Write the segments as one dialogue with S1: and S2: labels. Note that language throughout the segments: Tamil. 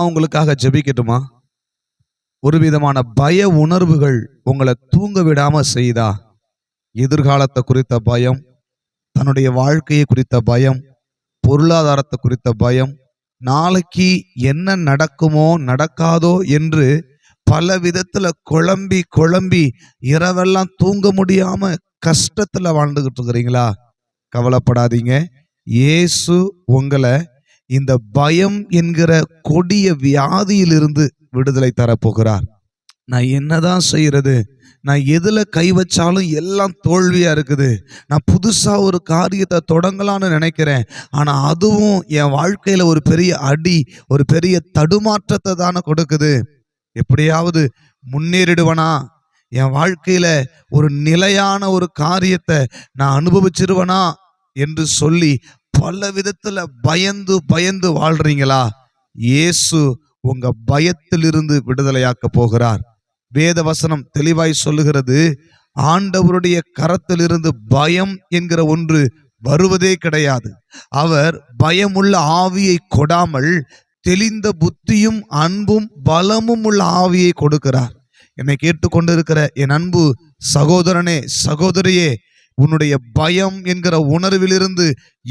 S1: நான் உங்களுக்காக ஜெபிக்கட்டுமா? ஒரு விதமான பய உணர்வுகள் உங்களை தூங்க விடாம செய்தா, எதிர்காலத்தை குறித்த பயம், தன்னுடைய வாழ்க்கையை குறித்த பயம், பொருளாதாரத்தை குறித்த பயம், நாளைக்கு என்ன நடக்குமோ நடக்காதோ என்று பல விதத்துல குழம்பி குழம்பி இரவெல்லாம் தூங்க முடியாம கஷ்டத்துல வாழ்ந்துகிட்டு இருக்கிறீங்களா? கவலைப்படாதீங்க. இயேசு உங்களை இந்த பயம் என்கிற கொடிய வியாதியிலிருந்து விடுதலை தரப்போகிறார். நான் என்னதான் செய்யறது? நான் எதுல கை வச்சாலும் எல்லாம் தோல்வியா இருக்குது. நான் புதுசா ஒரு காரியத்தை தொடங்கலான்னு நினைக்கிறேன், ஆனா அதுவும் என் வாழ்க்கையில ஒரு பெரிய அடி, ஒரு பெரிய தடுமாற்றத்தை தானே கொடுக்குது. எப்படியாவது முன்னேறிடுவனா? என் வாழ்க்கையில ஒரு நிலையான ஒரு காரியத்தை நான் அனுபவிச்சிருவனா என்று சொல்லி பல விதத்துல பயந்து பயந்து வாழ்றீங்களா? இயேசு உங்க பயத்திலிருந்து விடுதலையாக்க போகிறார். வேத வசனம் தெளிவாய் சொல்லுகிறது, ஆண்டவருடைய கரத்திலிருந்து பயம் என்கிற ஒன்று வருவதே கிடையாது. அவர் பயமுள்ள ஆவியை கொடாமல் தெளிந்த புத்தியும் அன்பும் பலமும் உள்ள ஆவியை கொடுக்கிறார். என்னை கேட்டுக்கொண்டு இருக்கிற என் அன்பு சகோதரனே, சகோதரியே, உன்னுடைய பயம் என்கிற உணர்விலிருந்து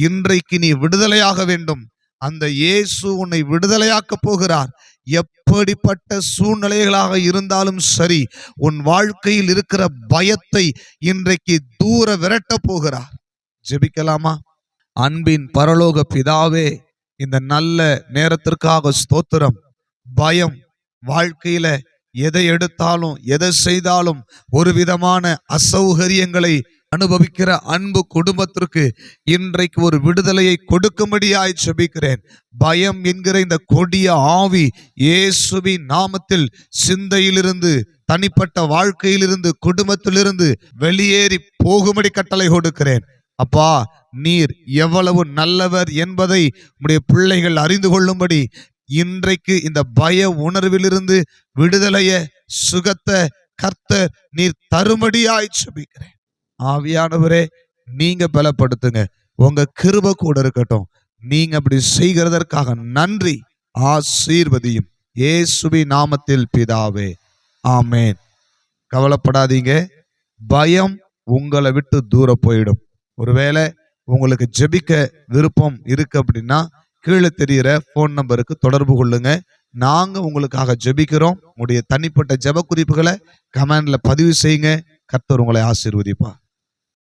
S1: இன்றைக்கு நீ விடுதலையாக வேண்டும். அந்த இயேசு உன்னை விடுதலையாக்க போகிறார். எப்படிப்பட்ட சூழ்நிலைகளாக இருந்தாலும் சரி, உன் வாழ்க்கையில் இருக்கிற பயத்தை இன்றைக்கு தூர விரட்ட போகிறார். ஜெபிக்கலாமா? அன்பின் பரலோக பிதாவே, இந்த நல்ல நேரத்திற்காக ஸ்தோத்திரம். பயம் வாழ்க்கையில எதை எடுத்தாலும் எதை செய்தாலும் ஒரு விதமான அசௌகரியங்களை அனுபவிக்கிற அன்பு குடும்பத்திற்கு இன்றைக்கு ஒரு விடுதலையை கொடுக்கும்படியாய் ஜெபிக்கிறேன். பயம் என்கிற இந்த கொடிய ஆவி இயேசுவின் நாமத்தில் சிந்தையிலிருந்து, தனிப்பட்ட வாழ்க்கையிலிருந்து, குடும்பத்திலிருந்து வெளியேறி போகும்படி கட்டளை கொடுக்கிறேன். அப்பா, நீர் எவ்வளவு நல்லவர் என்பதை உம்முடைய பிள்ளைகள் அறிந்து கொள்ளும்படி இன்றைக்கு இந்த பய உணர்விலிருந்து விடுதலைய, சுகத்தை கர்த்தர் நீர் தரும்படியாய் ஜெபிக்கிறேன். ஆவியானவரே, நீங்க பலப்படுத்துங்க. உங்க கிருபை கூட இருக்கட்டும். நீங்க அப்படி செய்கிறதற்காக நன்றி. ஆசீர்வதியும் இயேசுவின் நாமத்தில் பிதாவே, ஆமேன். கவலைப்படாதீங்க. பயம் உங்களை விட்டு தூர போயிடும். ஒருவேளை உங்களுக்கு ஜெபிக்க விருப்பம் இருக்கு அப்படின்னா கீழே தெரிகிற போன் நம்பருக்கு தொடர்பு கொள்ளுங்க. நாங்க உங்களுக்காக ஜெபிக்கிறோம். உங்களுடைய தனிப்பட்ட ஜெப குறிப்புகளை கமெண்ட்ல பதிவு செய்யுங்க. கர்த்தர் உங்களை ஆசீர்வதிப்பார்.